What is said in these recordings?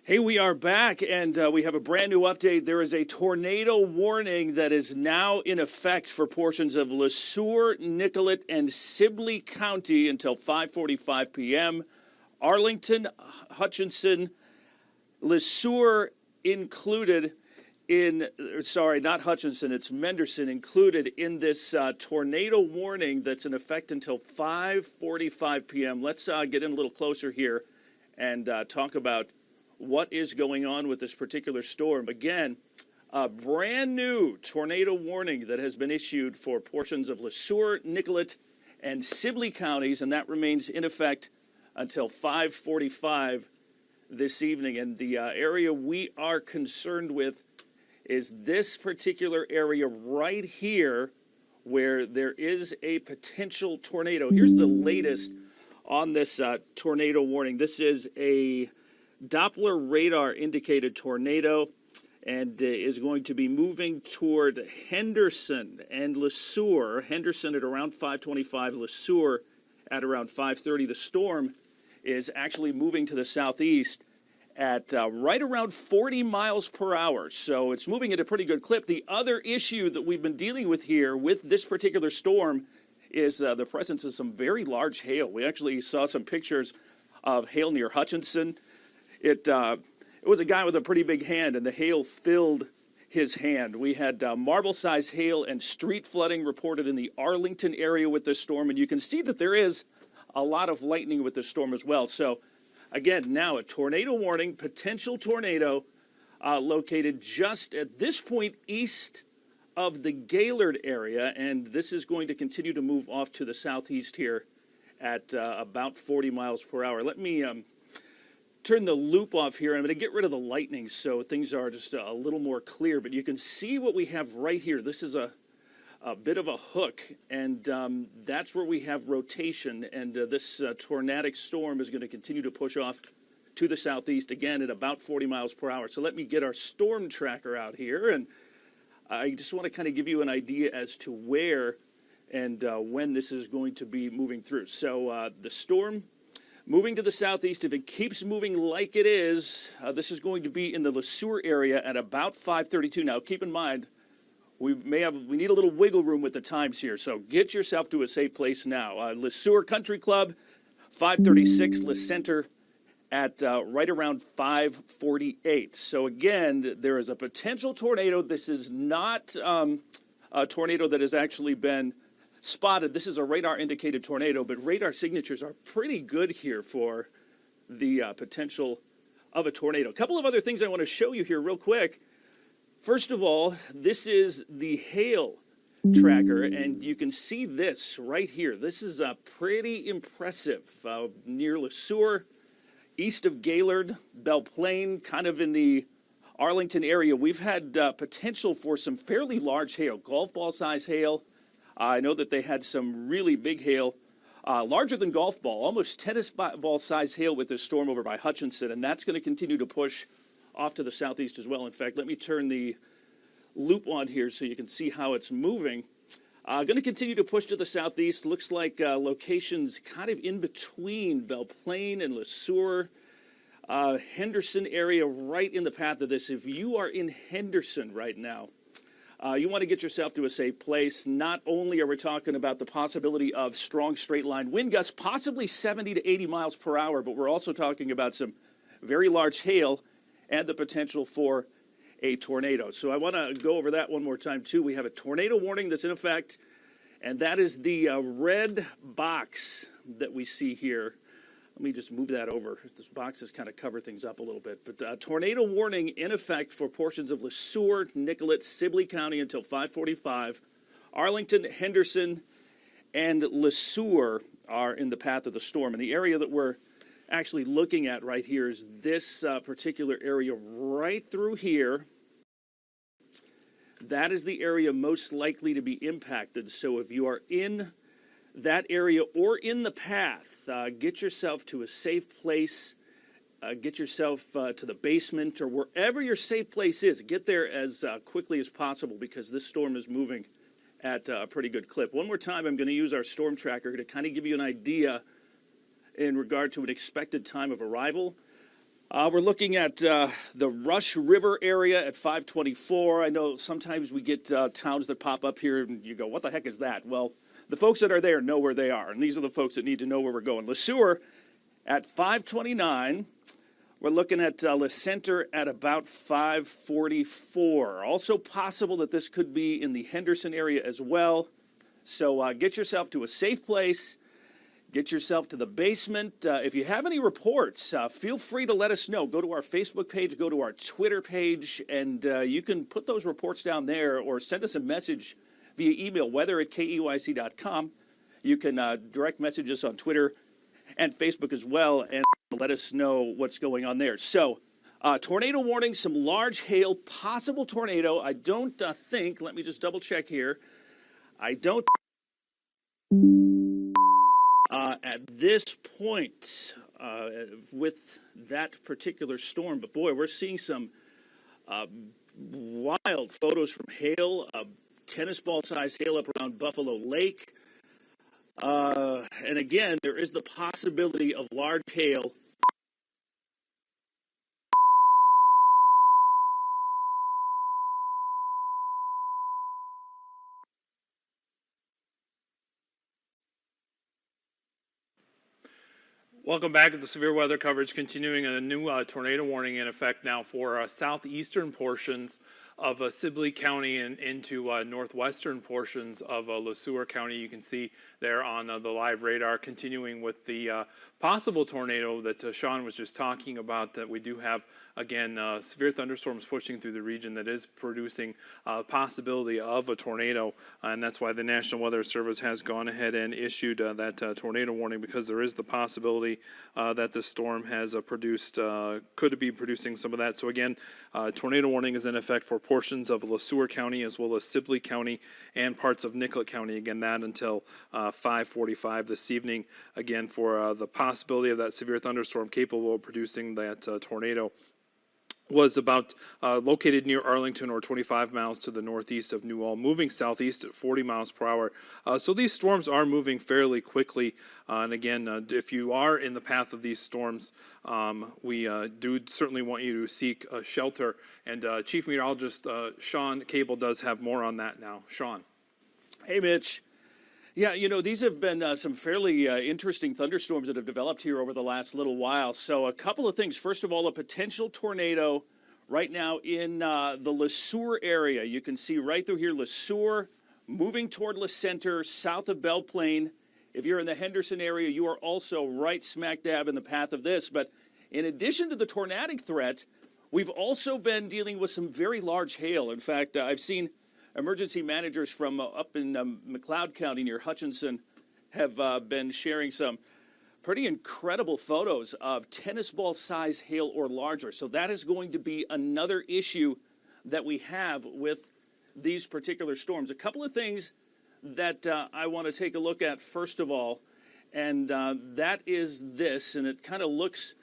Hey, we are back, and we have a brand new update. There is a tornado warning that is now in effect for portions of LeSueur, Nicollet, and Sibley County until 5:45 p.m. Arlington, Hutchinson, LeSueur included in, sorry, not Hutchinson, it's Menderson included in this tornado warning that's in effect until 5:45 p.m. Let's get in a little closer here and talk about what is going on with this particular storm. Again, a brand new tornado warning that has been issued for portions of LeSueur, Nicollet, and Sibley counties, and that remains in effect until 5:45 this evening. And the area we are concerned with is this particular area right here where there is a potential tornado. Here's the latest on this tornado warning. This is a Doppler radar indicated tornado and is going to be moving toward Henderson and LeSueur. Henderson at around 5:25, LeSueur at around 5:30. The storm is actually moving to the southeast at right around 40 miles per hour. So it's moving at a pretty good clip. The other issue that we've been dealing with here with this particular storm is the presence of some very large hail. We actually saw some pictures of hail near Hutchinson. It was a guy with a pretty big hand, and the hail filled his hand. We had marble-sized hail and street flooding reported in the Arlington area with this storm, and you can see that there is a lot of lightning with this storm as well. So, again, now a tornado warning, potential tornado located just at this point east of the Gaylord area, and this is going to continue to move off to the southeast here at about 40 miles per hour. Let me turn the loop off here. I'm going to get rid of the lightning so things are just a little more clear, but you can see what we have right here. This is a bit of a hook, and that's where we have rotation, and this tornadic storm is going to continue to push off to the southeast again at about 40 miles per hour. So let me get our storm tracker out here, and I just want to kind of give you an idea as to where and when this is going to be moving through. So the storm moving to the southeast, if it keeps moving like it is, this is going to be in the LeSueur area at about 5:32. Now, keep in mind, we need a little wiggle room with the times here, so get yourself to a safe place now. LeSueur Country Club, 5:36, Le Center at right around 5:48. So again, there is a potential tornado. This is not a tornado that has actually been spotted. This is a radar indicated tornado, but radar signatures are pretty good here for the potential of a tornado. A couple of other things I want to show you here real quick. First of all, this is the hail tracker, and you can see this right here. This is pretty impressive. Near LeSueur, east of Gaylord, Belle Plaine, kind of in the Arlington area, we've had potential for some fairly large hail, golf ball size hail. I know that they had some really big hail, larger than golf ball, almost tennis ball size hail with this storm over by Hutchinson, and that's going to continue to push off to the southeast as well. In fact, let me turn the loop on here so you can see how it's moving. Going to continue to push to the southeast. Looks like locations kind of in between Belle Plaine and LeSueur. Henderson area right in the path of this. If you are in Henderson right now, you want to get yourself to a safe place. Not only are we talking about the possibility of strong straight line wind gusts, possibly 70 to 80 miles per hour, but we're also talking about some very large hail and the potential for a tornado. So I want to go over that one more time too. We have a tornado warning that's in effect, and that is the red box that we see here. Let me just move that over. This boxes kind of cover things up a little bit. But tornado warning in effect for portions of LeSueur, Nicollet, Sibley County until 5:45. Arlington, Henderson, and LeSueur are in the path of the storm. And the area that we're actually looking at right here is this particular area right through here. That is the area most likely to be impacted. So if you are in that area or in the path, get yourself to a safe place, get yourself to the basement or wherever your safe place is. Get there as quickly as possible because this storm is moving at a pretty good clip. One more time, I'm going to use our storm tracker to kind of give you an idea in regard to an expected time of arrival. We're looking at the Rush River area at 524. I know sometimes we get towns that pop up here and you go, what the heck is that? Well, the folks that are there know where they are, and these are the folks that need to know where we're going. Le Sueur at 529. We're looking at Le Center at about 544. Also possible that this could be in the Henderson area as well. So get yourself to a safe place. Get yourself to the basement. If you have any reports, feel free to let us know. Go to our Facebook page, go to our Twitter page, and you can put those reports down there or send us a message via email, weather@KEYC.com. You can direct message us on Twitter and Facebook as well, and let us know what's going on there. So, tornado warning, some large hail, possible tornado. I don't think, let me just double check here. I don't at this point with that particular storm, but boy, we're seeing some wild photos from hail, tennis ball size hail up around Buffalo Lake. And again, there is the possibility of large hail. Welcome back to the severe weather coverage, continuing a new tornado warning in effect now for southeastern portions of Sibley County and into northwestern portions of Le Sueur County. You can see there on the live radar, continuing with the possible tornado that Sean was just talking about, that we do have, again, severe thunderstorms pushing through the region that is producing possibility of a tornado, and that's why the National Weather Service has gone ahead and issued that tornado warning, because there is the possibility that the storm has produced, could be producing some of that. So again, tornado warning is in effect for portions of Le Sueur County as well as Sibley County and parts of Nicollet County. Again, that until 5:45 this evening. Again, for the possibility of that severe thunderstorm capable of producing that tornado was about located near Arlington or 25 miles to the northeast of New Ulm, moving southeast at 40 miles per hour. So these storms are moving fairly quickly. And again, if you are in the path of these storms, we do certainly want you to seek shelter. And Chief Meteorologist Sean Cable does have more on that now. Sean. Hey, Mitch. Yeah, you know, these have been some fairly interesting thunderstorms that have developed here over the last little while. So a couple of things. First of all, a potential tornado right now in the Le Sueur area. You can see right through here, Le Sueur, moving toward Le Center, south of Belle Plaine. If you're in the Henderson area, you are also right smack dab in the path of this. But in addition to the tornadic threat, we've also been dealing with some very large hail. In fact, I've seen emergency managers from up in McLeod County near Hutchinson have been sharing some pretty incredible photos of tennis ball size hail or larger. So that is going to be another issue that we have with these particular storms. A couple of things that I want to take a look at first of all, and that is this, and it kind of looks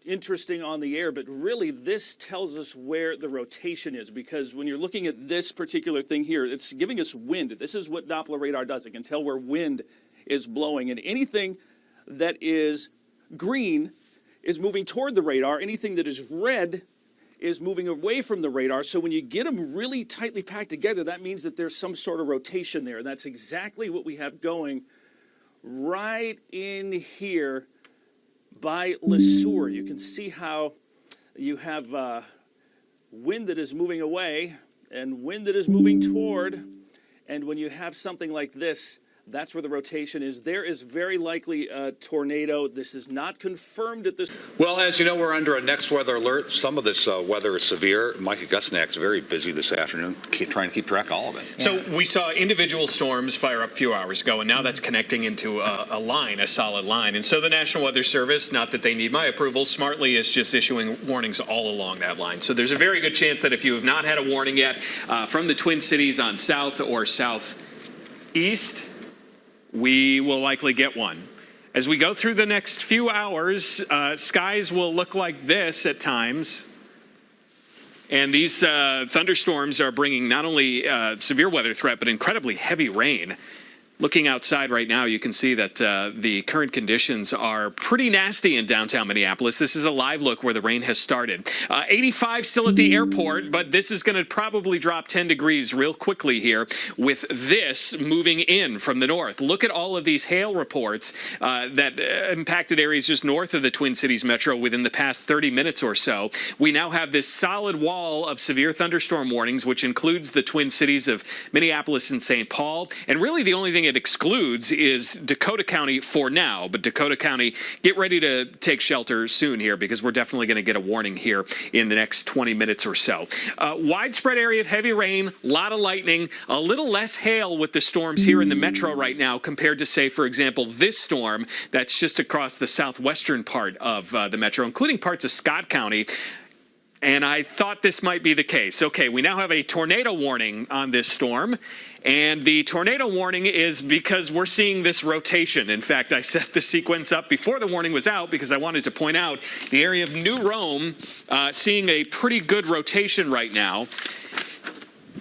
interesting on the air, but really this tells us where the rotation is, because when you're looking at this particular thing here, it's giving us wind. This is what Doppler radar does. It can tell where wind is blowing, and anything that is green is moving toward the radar. Anything that is red is moving away from the radar. So when you get them really tightly packed together, that means that there's some sort of rotation there, and that's exactly what we have going right in here by Le Sueur. You can see how you have wind that is moving away and wind that is moving toward. And when you have something like this, that's where the rotation is. There is very likely a tornado. This is not confirmed at this. Well, as you know, we're under a next weather alert. Some of this weather is severe. Mike Augustinak's very busy this afternoon, trying to keep track of all of it. So we saw individual storms fire up a few hours ago, and now that's connecting into a line, a solid line. And so the National Weather Service, not that they need my approval, smartly is just issuing warnings all along that line. So there's a very good chance that if you have not had a warning yet from the Twin Cities on south or southeast, we will likely get one. As we go through the next few hours, skies will look like this at times. And these thunderstorms are bringing not only severe weather threat, but incredibly heavy rain. Looking outside right now, you can see that the current conditions are pretty nasty in downtown Minneapolis. This is a live look where the rain has started. 85 still at the airport, but this is going to probably drop 10 degrees real quickly here with this moving in from the north. Look at all of these hail reports that impacted areas just north of the Twin Cities metro within the past 30 minutes or so. We now have this solid wall of severe thunderstorm warnings, which includes the Twin Cities of Minneapolis and St. Paul. And really the only thing it excludes is Dakota County for now, but Dakota County, get ready to take shelter soon here because we're definitely going to get a warning here in the next 20 minutes or so. Widespread area of heavy rain, a lot of lightning, a little less hail with the storms here in the metro right now compared to, say, for example, this storm that's just across the southwestern part of the metro, including parts of Scott County. And I thought this might be the case. Okay, we now have a tornado warning on this storm. And the tornado warning is because we're seeing this rotation. In fact, I set the sequence up before the warning was out because I wanted to point out the area of New Rome seeing a pretty good rotation right now.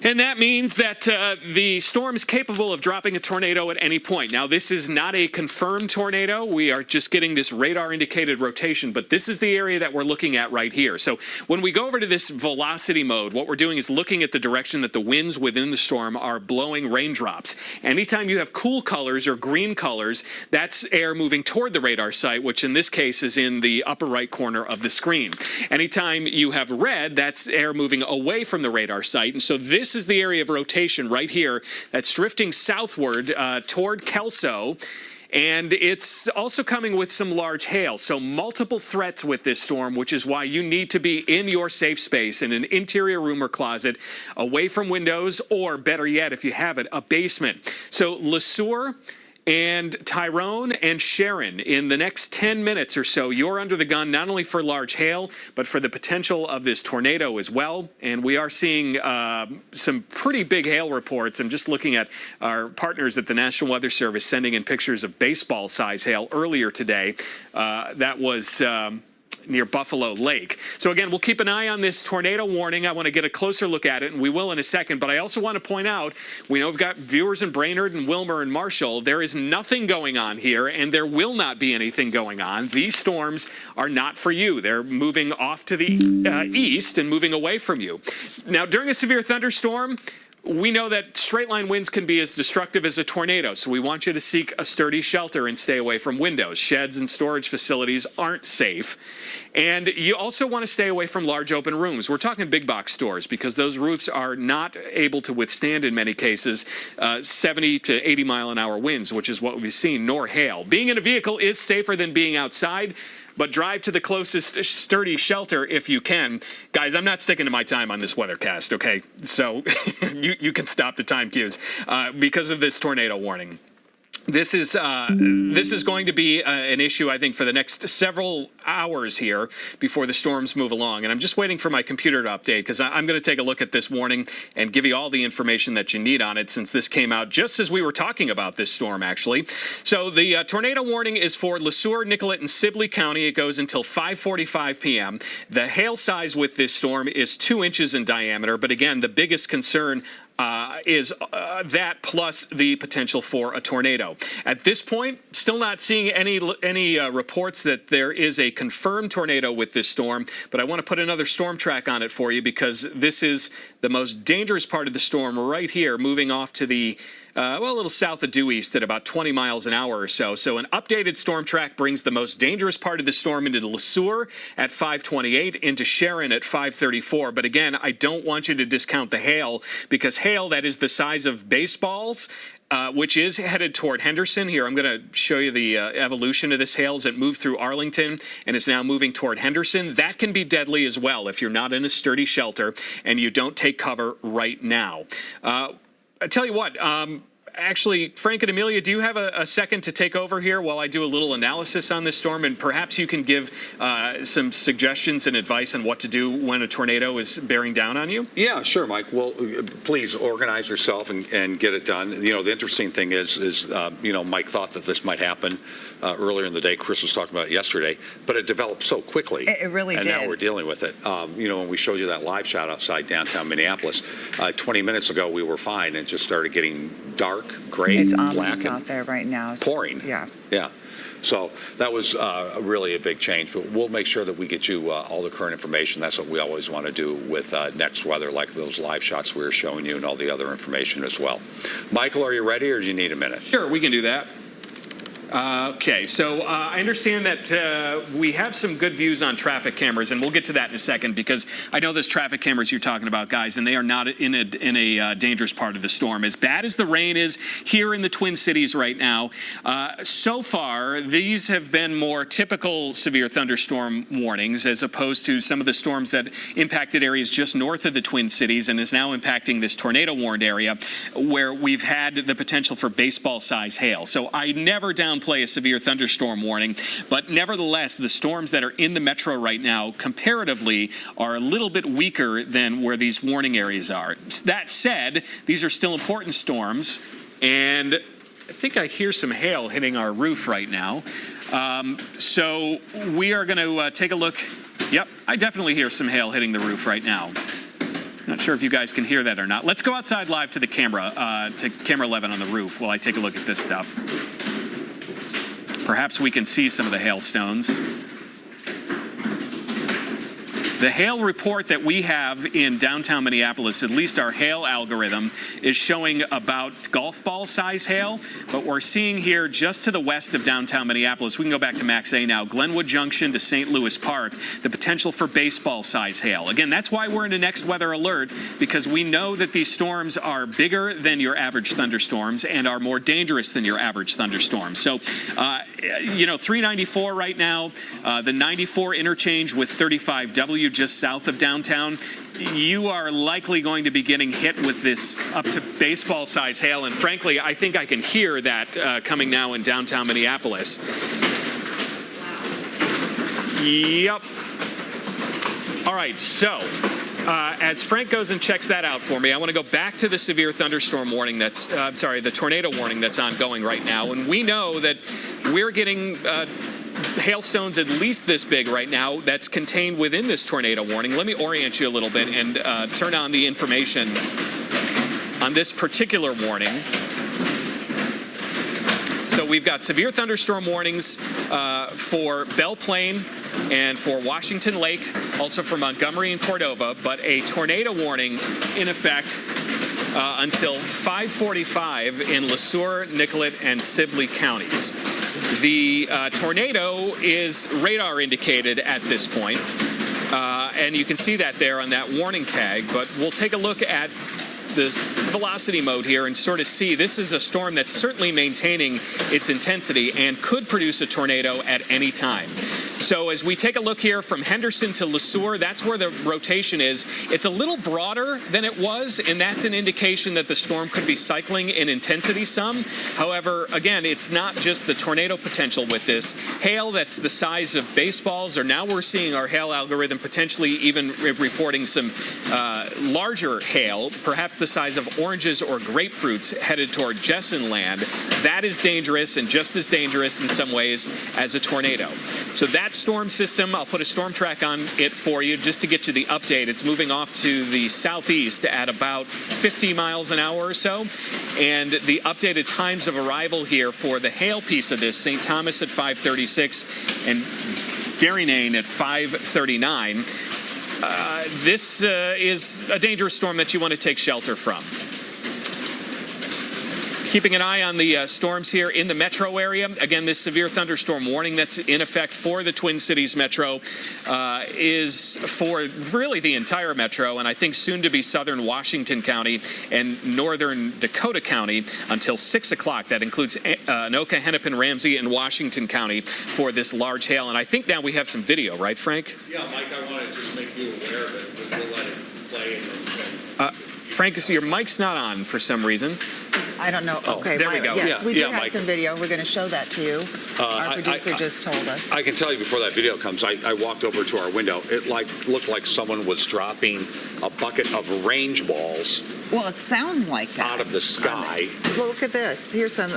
And that means that the storm is capable of dropping a tornado at any point. Now, this is not a confirmed tornado. We are just getting this radar-indicated rotation, but this is the area that we're looking at right here. So when we go over to this velocity mode, what we're doing is looking at the direction that the winds within the storm are blowing raindrops. Anytime you have cool colors or green colors, that's air moving toward the radar site, which in this case is in the upper right corner of the screen. Anytime you have red, that's air moving away from the radar site. And so this is the area of rotation right here that's drifting southward toward Kelso. And it's also coming with some large hail. So multiple threats with this storm, which is why you need to be in your safe space in an interior room or closet, away from windows, or better yet, if you have it, a basement. So LeSueur and Tyrone and Sharon, in the next 10 minutes or so, you're under the gun not only for large hail, but for the potential of this tornado as well. And we are seeing some pretty big hail reports. I'm just looking at our partners at the National Weather Service sending in pictures of baseball-size hail earlier today. That was near Buffalo Lake. So again, we'll keep an eye on this tornado warning. I want to get a closer look at it, and we will in a second. But I also want to point out, we know we've got viewers in Brainerd and Wilmer and Marshall. There is nothing going on here, and there will not be anything going on. These storms are not for you. They're moving off to the east and moving away from you. Now, during a severe thunderstorm, we know that straight line winds can be as destructive as a tornado, so we want you to seek a sturdy shelter and stay away from windows. Sheds and storage facilities aren't safe. And you also want to stay away from large open rooms. We're talking big box stores because those roofs are not able to withstand, in many cases, 70 to 80 mile an hour winds, which is what we've seen, nor hail. Being in a vehicle is safer than being outside, but drive to the closest sturdy shelter if you can. Guys, I'm not sticking to my time on this weathercast, okay? So you can stop the time cues because of this tornado warning. This is going to be an issue, I think, for the next several hours here before the storms move along. And I'm just waiting for my computer to update because I'm going to take a look at this warning and give you all the information that you need on it since this came out just as we were talking about this storm, actually. So the tornado warning is for LeSueur, Nicollet, and Sibley County. It goes until 5:45 p.m. The hail size with this storm is 2 inches in diameter. But again, the biggest concern is that plus the potential for a tornado. At this point, still not seeing any reports that there is a confirmed tornado with this storm, but I want to put another storm track on it for you because this is the most dangerous part of the storm right here, moving off to the a little south of due east at about 20 miles an hour or so. So an updated storm track brings the most dangerous part of the storm into the LeSueur at 528, into Sharon at 534. But again, I don't want you to discount the hail because hail that is the size of baseballs, which is headed toward Henderson. Here, I'm going to show you the evolution of this hail as it moved through Arlington and is now moving toward Henderson. That can be deadly as well if you're not in a sturdy shelter and you don't take cover right now. I tell you what, actually, Frank and Amelia, do you have a second to take over here while I do a little analysis on this storm? And perhaps you can give some suggestions and advice on what to do when a tornado is bearing down on you? Yeah, sure, Mike. Well, please organize yourself and get it done. You know, the interesting thing is Mike thought that this might happen earlier in the day. Chris was talking about it yesterday, but it developed so quickly. It really did. And now we're dealing with it. When we showed you that live shot outside downtown Minneapolis, 20 minutes ago we were fine and it just started getting dark dark gray, It's black, ominous and out there right now. pouring. Yeah. Yeah. So that was really a big change, but we'll make sure that we get you all the current information. That's what we always want to do with next weather, like those live shots we were showing you and all the other information as well. Michael, are you ready, or do you need a minute? Sure, we can do that. Okay, so I understand that we have some good views on traffic cameras, and we'll get to that in a second, because I know those traffic cameras you're talking about, guys, and they are not in a dangerous part of the storm. As bad as the rain is here in the Twin Cities right now, so far these have been more typical severe thunderstorm warnings, as opposed to some of the storms that impacted areas just north of the Twin Cities and is now impacting this tornado-warned area, where we've had the potential for baseball-size hail. So I never downplay a severe thunderstorm warning, but nevertheless, the storms that are in the metro right now comparatively are a little bit weaker than where these warning areas are. That said, these are still important storms, and I think I hear some hail hitting our roof right now. So we are going to take a look. Yep, I definitely hear some hail hitting the roof right now. Not sure if you guys can hear that or not. Let's go outside live to the camera, to camera 11 on the roof while I take a look at this stuff. Perhaps we can see some of the hailstones. The hail report that we have in downtown Minneapolis, at least our hail algorithm, is showing about golf ball size hail, but we're seeing here just to the west of downtown Minneapolis, we can go back to Max A now, Glenwood Junction to St. Louis Park, the potential for baseball size hail. Again, that's why we're in a next weather alert, because we know that these storms are bigger than your average thunderstorms and are more dangerous than your average thunderstorms. So, 394 right now, the 94 interchange with 35W just south of downtown, you are likely going to be getting hit with this up to baseball size hail. And frankly, I think I can hear that coming now in downtown Minneapolis. Yep. All right, so as Frank goes and checks that out for me, I want to go back to the severe thunderstorm warning that's, the tornado warning that's ongoing right now. And we know that we're getting hailstones at least this big right now that's contained within this tornado warning. Let me orient you a little bit and turn on the information on this particular warning. So we've got severe thunderstorm warnings for Belle Plaine and for Washington Lake, also for Montgomery and Cordova, but a tornado warning in effect until 5:45 in Le Sueur, Nicollet, and Sibley counties. The tornado is radar indicated at this point, and you can see that there on that warning tag, but we'll take a look at the velocity mode here and sort of see this is a storm that's certainly maintaining its intensity and could produce a tornado at any time. So as we take a look here from Henderson to Le Sueur, that's where the rotation is. It's a little broader than it was, and that's an indication that the storm could be cycling in intensity some. However, again, it's not just the tornado potential with this. Hail that's the size of baseballs, or now we're seeing our hail algorithm potentially even reporting some larger hail, perhaps the size of oranges or grapefruits headed toward Jessen land. That is dangerous, and just as dangerous in some ways as a tornado. So that storm system, I'll put a storm track on it for you just to get you the update. It's moving off to the southeast at about 50 miles an hour or so. And the updated times of arrival here for the hail piece of this, St. Thomas at 5:36 and Darien at 5:39. This is a dangerous storm that you want to take shelter from. Keeping an eye on the storms here in the metro area. Again, this severe thunderstorm warning that's in effect for the Twin Cities metro is for really the entire metro, and I think soon to be southern Washington County and northern Dakota County until 6 o'clock. That includes Anoka, Hennepin, Ramsey, and Washington County for this large hail. And I think now we have some video, right, Frank? Yeah, Mike, I want to just make you aware of it. We'll let it play. Frank, your mic's not on for some reason. I don't know. Okay, there we go. Yes, Yeah, we do yeah, have Mike. some video. We're going to show that to you. Our producer just told us. I can tell you before that video comes, I walked over to our window. It looked like someone was dropping a bucket of range balls Well, it sounds like that. out of the sky. Look at this. Here's some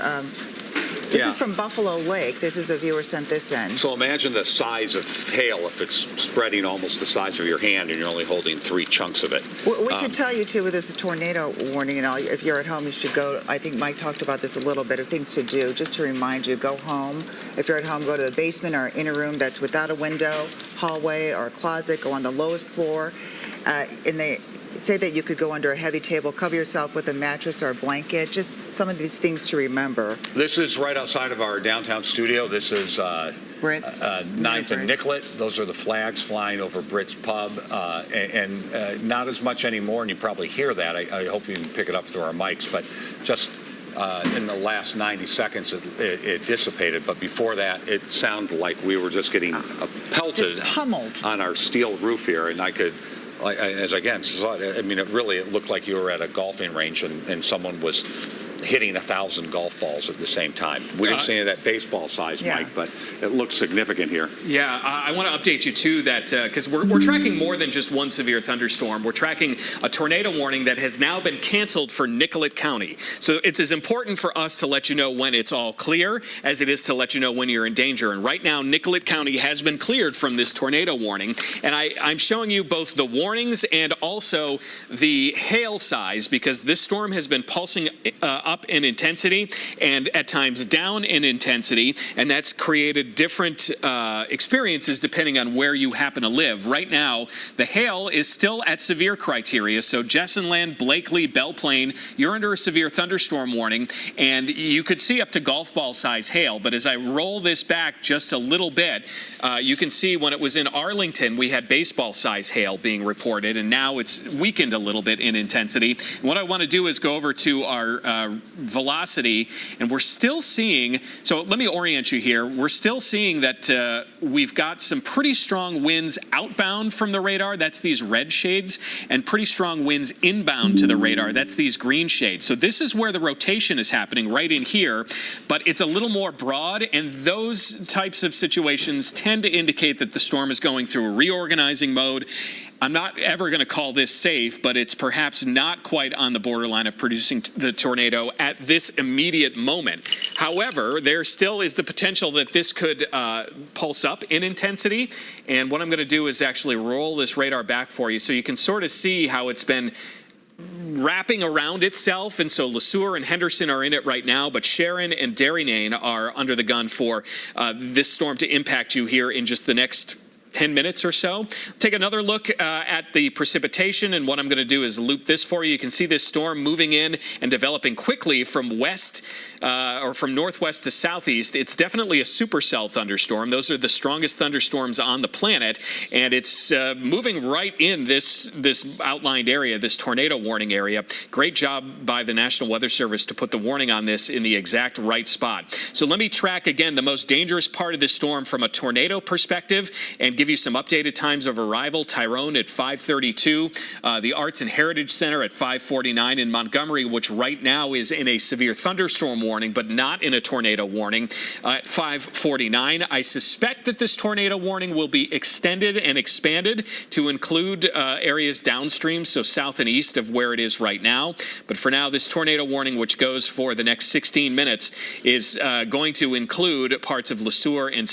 This is from Buffalo Lake. This is a viewer sent this in. So imagine the size of hail if it's spreading almost the size of your hand and you're only holding 3 chunks of it. We should tell you, too, with this tornado warning and all, if you're at home, you should go. I think Mike talked about this a little bit of things to do. Just to remind you, go home. If you're at home, go to the basement or inner room that's without a window, hallway or closet. Go on the lowest floor. And they say that you could go under a heavy table, cover yourself with a mattress or a blanket. Just some of these things to remember. This is right outside of our downtown studio. This is Brits. 9th and Nicollet. Those are the flags flying over Brits Pub, and not as much anymore, and you probably hear that. I hope you can pick it up through our mics, but just in the last 90 seconds it dissipated, but before that it sounded like we were just getting pelted Just pummeled on our steel roof here, and I could, as again, I mean, it looked like you were at a golfing range and someone was hitting 1,000 golf balls at the same time. We didn't see any of that baseball size, Yeah. Mike, but it looks significant here. Yeah, I want to update you too that because we're tracking more than just one severe thunderstorm. We're tracking a tornado warning that has now been canceled for Nicollet County. So it's as important for us to let you know when it's all clear as it is to let you know when you're in danger. And right now, Nicollet County has been cleared from this tornado warning. And I'm showing you both the warnings and also the hail size, because this storm has been pulsing up in intensity and at times down in intensity, and that's created different experiences depending on where you happen to live. Right now, the hail is still at severe criteria, so Jessenland, Blakely, Belle Plaine, you're under a severe thunderstorm warning, and you could see up to golf ball size hail. But as I roll this back just a little bit, you can see when it was in Arlington, we had baseball size hail being reported, and now it's weakened a little bit in intensity. And what I want to do is go over to our velocity, and we're still seeing, so let me orient you here, we're still seeing that we've got some pretty strong winds outbound from the radar, that's these red shades, and pretty strong winds inbound to the radar, that's these green shades. So this is where the rotation is happening, right in here, but it's a little more broad, and those types of situations tend to indicate that the storm is going through a reorganizing mode. I'm not ever going to call this safe, but it's perhaps not quite on the borderline of producing the tornado at this immediate moment. However, there still is the potential that this could pulse up in intensity. And what I'm going to do is actually roll this radar back for you so you can sort of see how it's been wrapping around itself. And so LeSueur and Henderson are in it right now, but Sharon and Darien are under the gun for this storm to impact you here in just the next 10 minutes or so. Take another look at the precipitation, and what I'm going to do is loop this for you. You can see this storm moving in and developing quickly from west or from northwest to southeast. It's definitely a supercell thunderstorm. Those are the strongest thunderstorms on the planet, and it's moving right in this outlined area, this tornado warning area. Great job by the National Weather Service to put the warning on this in the exact right spot. So let me track again the most dangerous part of this storm from a tornado perspective and give you some updated times of arrival. Tyrone at 5:32, the Arts and Heritage Center at 5:49, in Montgomery, which right now is in a severe thunderstorm warning, but not in a tornado warning, at 5:49. I suspect that this tornado warning will be extended and expanded to include areas downstream, so south and east of where it is right now. But for now, this tornado warning, which goes for the next 16 minutes, is going to include parts of LeSueur and